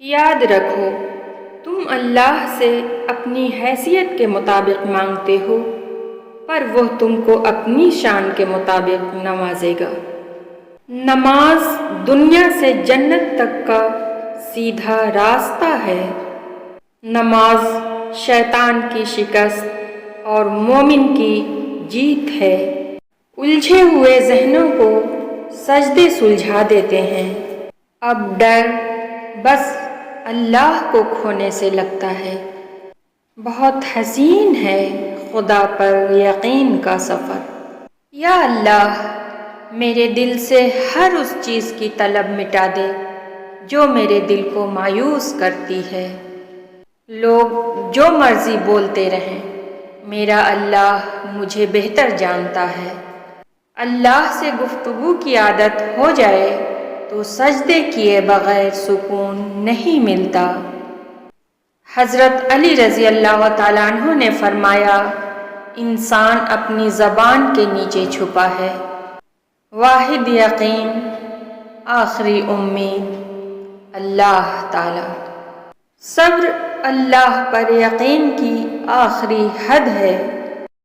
یاد رکھو تم اللہ سے اپنی حیثیت کے مطابق مانگتے ہو، پر وہ تم کو اپنی شان کے مطابق نوازے گا۔ نماز دنیا سے جنت تک کا سیدھا راستہ ہے۔ نماز شیطان کی شکست اور مومن کی جیت ہے۔ الجھے ہوئے ذہنوں کو سجدے سلجھا دیتے ہیں۔ اب ڈر بس اللہ کو کھونے سے لگتا ہے۔ بہت حسین ہے خدا پر یقین کا سفر۔ یا اللہ میرے دل سے ہر اس چیز کی طلب مٹا دے جو میرے دل کو مایوس کرتی ہے۔ لوگ جو مرضی بولتے رہیں، میرا اللہ مجھے بہتر جانتا ہے۔ اللہ سے گفتگو کی عادت ہو جائے تو سجدے کیے بغیر سکون نہیں ملتا۔ حضرت علی رضی اللہ تعالیٰ عنہ نے فرمایا، انسان اپنی زبان کے نیچے چھپا ہے۔ واحد یقین، آخری امید، اللہ تعالی۔ صبر اللہ پر یقین کی آخری حد ہے۔